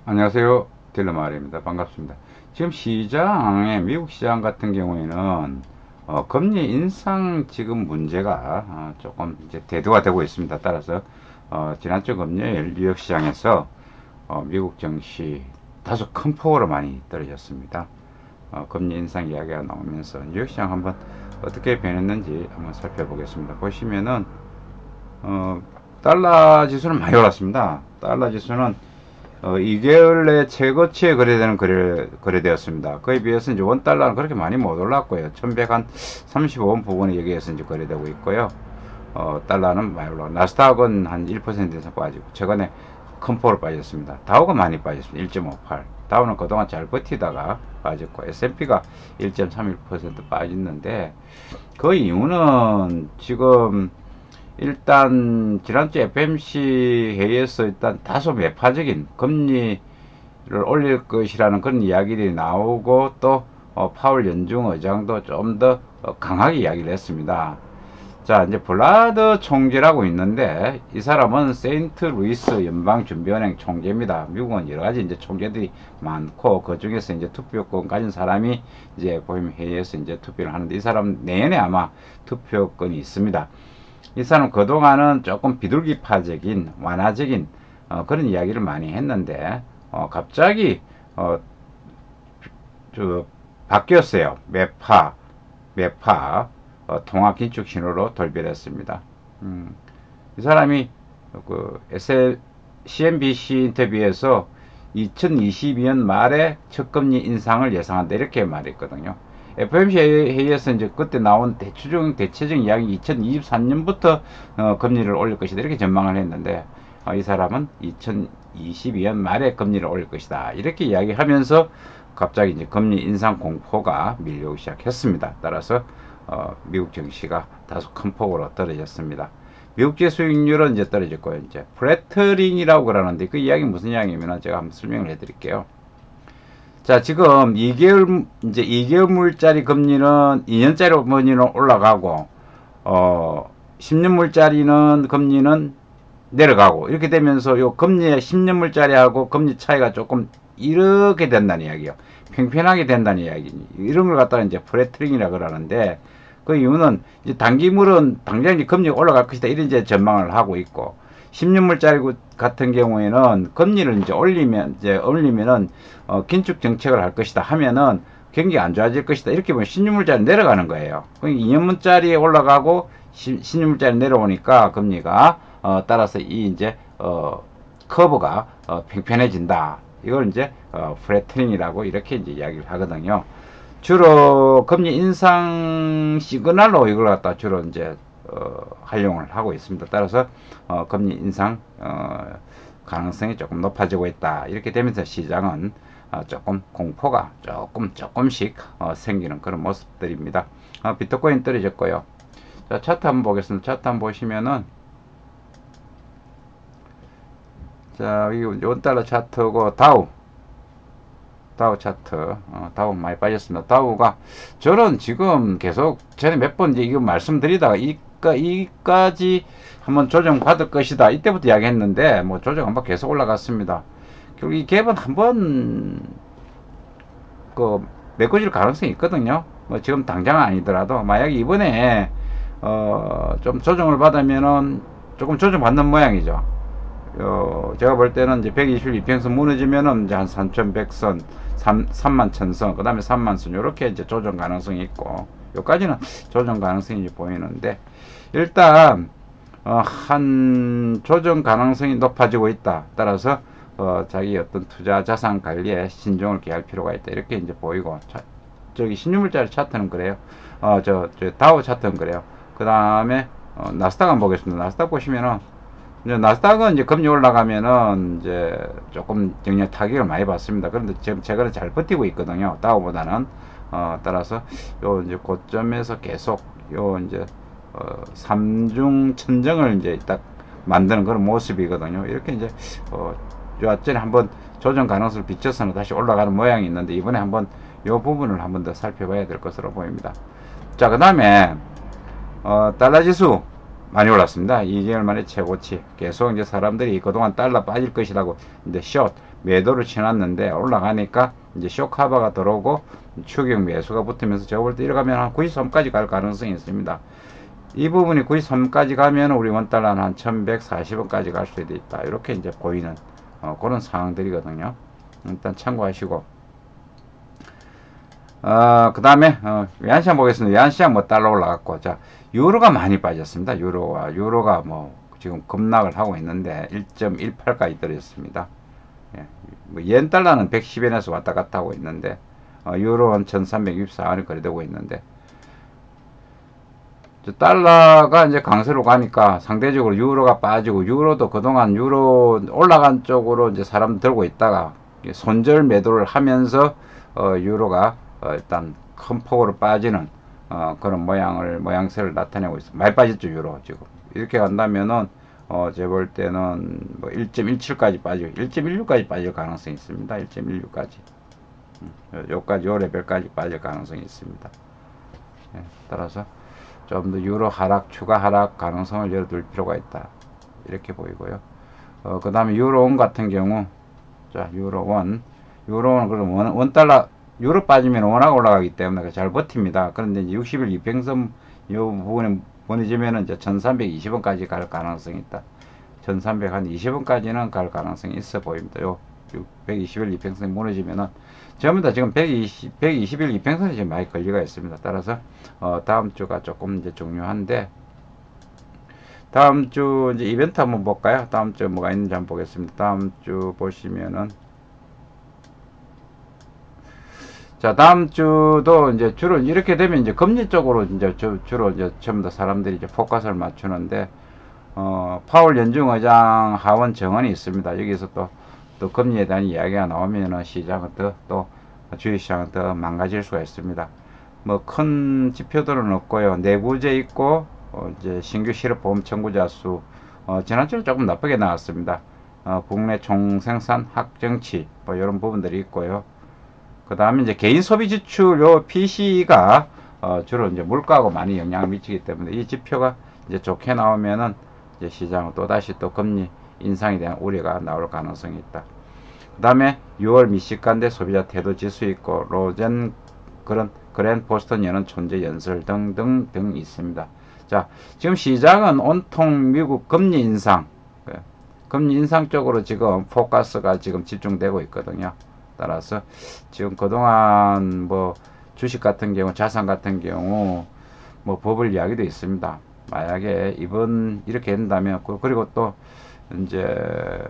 안녕하세요. 딜러마을입니다. 반갑습니다. 지금 시장에, 미국 시장 같은 경우에는, 금리 인상 지금 문제가 조금 이제 대두가 되고 있습니다. 따라서, 지난주 금요일 뉴욕 시장에서, 미국 증시 다소 큰 폭으로 많이 떨어졌습니다. 금리 인상 이야기가 나오면서 뉴욕 시장 한번 어떻게 변했는지 한번 살펴보겠습니다. 보시면은, 어, 달러 지수는 많이 올랐습니다. 달러 지수는 2개월 내 최고치에 거래되었습니다. 그에 비해서 이제 원달러는 그렇게 많이 못 올랐고요. 1135원 부근에 여기에서 이제 거래되고 있고요. 달러는 많이 올라가. 나스닥은 한 1% 이상 빠지고, 최근에 큰 폭으로 빠졌습니다. 다우가 많이 빠졌습니다. 1.58. 다우는 그동안 잘 버티다가 빠졌고, S&P가 1.31% 빠졌는데, 그 이유는 지금 일단 지난주 FMC 회의에서 일단 다소 매파적인 금리를 올릴 것이라는 그런 이야기들이 나오고, 또 파월 연중 의장도 좀 더 강하게 이야기를 했습니다. 자, 이제 블라드 총재라고 있는데, 이 사람은 세인트 루이스 연방준비은행 총재입니다. 미국은 여러 가지 이제 총재들이 많고, 그 중에서 이제 투표권 가진 사람이 이제 보면 회의에서 이제 투표를 하는데, 이 사람은 내년에 아마 투표권이 있습니다. 이 사람 그동안은 조금 비둘기파적인 완화적인 그런 이야기를 많이 했는데, 갑자기 저 바뀌었어요. 매파 통화 긴축 신호로 돌변했습니다. 이 사람이 그 CNBC 인터뷰에서 2022년 말에 첫 금리 인상을 예상한다 이렇게 말했거든요. FOMC 회의에서 이제 그때 나온 대체적인 이야기 2023년부터 금리를 올릴 것이다 이렇게 전망을 했는데, 이 사람은 2022년 말에 금리를 올릴 것이다 이렇게 이야기하면서 갑자기 이제 금리 인상 공포가 밀려오기 시작했습니다. 따라서 미국 증시가 다소 큰 폭으로 떨어졌습니다. 미국제 수익률은 이제 떨어졌고요. 이제 플래터링이라고 그러는데 그 이야기 무슨 이야기냐면 제가 한번 설명을 해드릴게요. 자, 지금 2개월물짜리 금리는 2년짜리 금리는 올라가고, 10년물짜리는 금리는 내려가고, 이렇게 되면서 요 금리의 10년물짜리하고 금리 차이가 조금 이렇게 된다는 이야기요. 평평하게 된다는 이야기. 이런 걸 갖다가 이제 프레트링이라 그러는데, 그 이유는 이제 단기물은 당장 이제 금리가 올라갈 것이다. 이런 이제 전망을 하고 있고, 10년물짜리 같은 경우에는 금리를 이제 올리면은 긴축 정책을 할 것이다 하면은 경기가 안 좋아질 것이다 이렇게 보면 10년물짜리 내려가는 거예요. 2년물짜리 올라가고 10년물짜리 내려오니까 금리가 따라서 이 이제 커브가 평평해진다. 이걸 이제 플래트닝이라고 이렇게 이제 이야기를 하거든요. 주로 금리 인상 시그널로 이걸 갖다 주로 이제 활용을 하고 있습니다. 따라서 금리 인상 가능성이 조금 높아지고 있다. 이렇게 되면서 시장은 조금 공포가 조금씩 생기는 그런 모습들입니다. 비트코인 떨어졌고요. 자, 차트 한번 보겠습니다. 차트 한번 보시면은, 자, 이 원달러 차트고 다우 차트, 다우 많이 빠졌습니다. 다우가 저는 지금 계속 전에 몇 번 이거 말씀드리다가 이까지 한번 조정 받을 것이다 이때부터 이야기했는데 뭐 조정 한번 계속 올라갔습니다. 결국 이 갭은 한번 그 메꿔질 가능성이 있거든요. 뭐 지금 당장은 아니더라도 만약에 이번에 좀 조정을 받으면은 조금 조정 받는 모양이죠. 제가 볼 때는 이제 122평선 무너지면은 이제 한 3100선, 3만 1000선, 그 다음에 3만 선, 요렇게 이제 조정 가능성이 있고, 요까지는 조정 가능성이 보이는데, 일단, 한 조정 가능성이 높아지고 있다. 따라서, 자기 어떤 투자 자산 관리에 신중을 기할 필요가 있다. 이렇게 이제 보이고, 저기 신유물자리 차트는 그래요. 저 다우 차트는 그래요. 그 다음에, 나스닥 한번 보겠습니다. 나스닥 보시면은, 이제 나스닥은 이제 금리 올라가면은 이제 조금 영향 타격을 많이 받습니다. 그런데 지금 최근에 잘 버티고 있거든요. 다우보다는. 따라서 요 이제 고점에서 계속 요 이제 삼중 천정을 이제 딱 만드는 그런 모습이거든요. 이렇게 이제 요 앞전에 한번 조정 가능성을 비춰서는 다시 올라가는 모양이 있는데, 이번에 한번 요 부분을 한번 더 살펴봐야 될 것으로 보입니다. 자, 그 다음에 달러 지수 많이 올랐습니다. 2개월 만에 최고치. 계속 이제 사람들이 그동안 달러 빠질 것이라고 이제 매도를 치놨는데 올라가니까 이제 쇼카바가 들어오고 추격 매수가 붙으면서 제가 볼 때 이러가면 한 93까지 갈 가능성이 있습니다. 이 부분이 93까지 가면 우리 원달러는 한 1140원까지 갈 수도 있다. 이렇게 이제 보이는 그런 상황들이거든요. 일단 참고하시고, 그 다음에 외환시장 보겠습니다. 외환시장 뭐 달러 올라갔고, 자 유로가 많이 빠졌습니다. 유로가 뭐 지금 급락을 하고 있는데 1.18까지 떨어졌습니다. 예, 뭐엔 달러는 110엔에서 왔다 갔다 하고 있는데 유로는 1364원이 거래되고 있는데, 달러가 이제 강세로 가니까 상대적으로 유로가 빠지고, 유로도 그동안 유로 올라간 쪽으로 이제 사람 들고 있다가 손절 매도를 하면서 유로가 일단 큰 폭으로 빠지는 그런 모양새를 나타내고 있습니다. 많이 빠졌죠, 유로 지금. 이렇게 간다면은 제가 볼 때는 뭐 1.17까지 빠지고 1.16까지 빠질 가능성이 있습니다. 1.16까지. 요까지 요 레벨까지 빠질 가능성이 있습니다. 예, 따라서 좀 더 유로 하락, 추가 하락 가능성을 열어둘 필요가 있다. 이렇게 보이고요. 그 다음에 유로원 같은 경우, 자, 유로원 그럼 원달러, 유로 빠지면 워낙 올라가기 때문에 잘 버팁니다. 그런데 이제 60일 이평선 요 부분에 무너지면은 이제 1320원까지 갈 가능성이 있다. 1320원까지는 갈 가능성이 있어 보입니다. 요 120일 이평선이 무너지면은 전부 다 지금 120일 이평선이 지금 많이 걸리가 있습니다. 따라서 다음 주가 조금 이제 중요한데, 다음 주 이제 이벤트 한번 볼까요? 다음 주 뭐가 있는지 한번 보겠습니다. 다음 주 보시면은, 자, 다음 주도 이제 주로 이렇게 되면 이제 금리 쪽으로 이제 주로 이제 전부 다 사람들이 이제 포커스를 맞추는데, 파월 연중 의장 하원 정원이 있습니다. 여기서 또 금리에 대한 이야기가 나오면은 시장은 또 주식시장은 더 망가질 수가 있습니다. 뭐 큰 지표들은 없고요. 내부제 있고, 이제 신규 실업보험 청구자 수, 지난주에 조금 나쁘게 나왔습니다. 국내 총생산 확정치, 뭐 이런 부분들이 있고요. 그 다음에 이제 개인 소비 지출, 요 PC가 주로 이제 물가하고 많이 영향을 미치기 때문에 이 지표가 이제 좋게 나오면은 이제 시장은 또다시 또 금리 인상에 대한 우려가 나올 가능성이 있다. 그 다음에 6월 미시간대 소비자 태도 지수 있고, 로젠 그랜 보스턴 연은 존재 연설 등등 있습니다. 자, 지금 시장은 온통 미국 금리 인상 쪽으로 지금 포커스가 지금 집중되고 있거든요. 따라서 지금 그동안 뭐 주식 같은 경우, 자산 같은 경우 뭐 버블 이야기도 있습니다. 만약에 이번 이렇게 된다면, 그리고 또 이제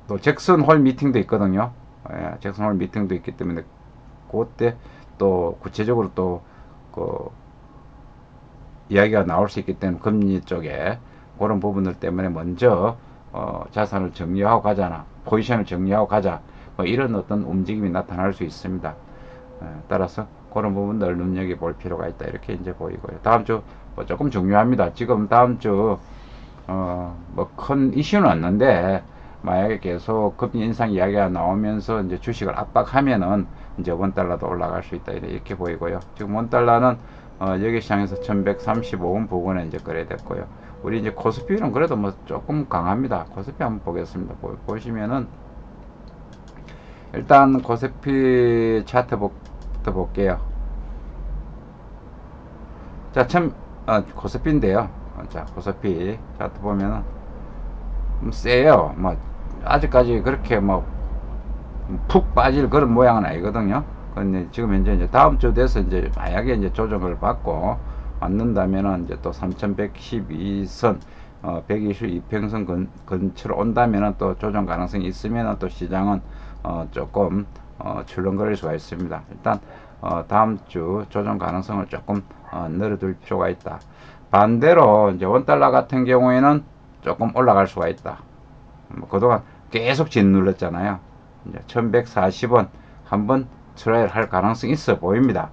또 잭슨 홀 미팅도 있거든요. 예, 잭슨 홀 미팅도 있기 때문에 그때 또 구체적으로 또 그 이야기가 나올 수 있기 때문에 금리 쪽에 그런 부분들 때문에 먼저 자산을 정리하고 가자나 포지션을 정리하고 가자, 뭐 이런 어떤 움직임이 나타날 수 있습니다. 따라서 그런 부분들 눈여겨볼 필요가 있다. 이렇게 이제 보이고요. 다음 주 뭐 조금 중요합니다. 지금 다음 주 뭐 큰 이슈는 없는데, 만약에 계속 금리 인상 이야기가 나오면서 이제 주식을 압박하면은 이제 원달러도 올라갈 수 있다. 이렇게 보이고요. 지금 원달러는 여기 시장에서 1135원 부근에 이제 거래됐고요. 우리 이제 코스피는 그래도 뭐 조금 강합니다. 코스피 한번 보겠습니다. 보시면은 일단 코스피 차트부터 볼게요. 자, 코스피인데요. 자, 코스피 차트 보면은 세요. 뭐 아직까지 그렇게 뭐 푹 빠질 그런 모양은 아니거든요. 근데 지금 현재 이제 다음 주 돼서 이제 만약에 이제 조정을 받고 맞는다면은 이제 또 3112선 122평선 근처로 온다면은 또 조정 가능성이 있으면은 또 시장은 조금 출렁거릴 수가 있습니다. 일단 다음 주 조정 가능성을 조금 늘어둘 필요가 있다. 반대로 이제 원달러 같은 경우에는 조금 올라갈 수가 있다. 그동안 계속 짓눌렀잖아요. 이제 1140원 한번 트라이를 할 가능성이 있어 보입니다.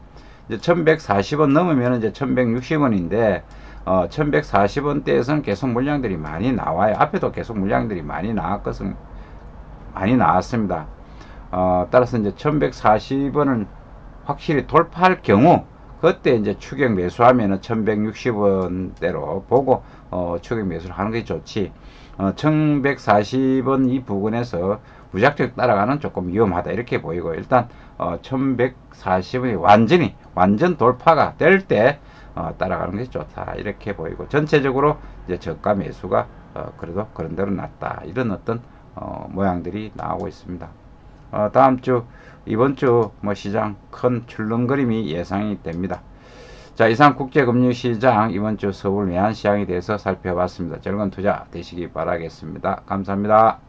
이제 1140원 넘으면 이제 1160원인데 1140원대에서는 계속 물량들이 많이 나와요. 앞에도 계속 물량들이 많이 나왔습니다. 따라서 이제 1140원을 확실히 돌파할 경우, 그때 이제 추격 매수하면은 1160원대로 보고 추격 매수를 하는 게 좋지. 1140원 이 부근에서 무작정 따라가는 조금 위험하다 이렇게 보이고, 일단 1140원이 완전 돌파가 될 때 따라가는 게 좋다 이렇게 보이고, 전체적으로 이제 저가 매수가 그래도 그런 대로 났다, 이런 어떤 모양들이 나오고 있습니다. 다음 주, 이번 주 뭐 시장 큰 출렁거림이 예상이 됩니다. 자, 이상 국제금융시장 이번 주 서울 외환시장에 대해서 살펴봤습니다. 즐거운 투자 되시기 바라겠습니다. 감사합니다.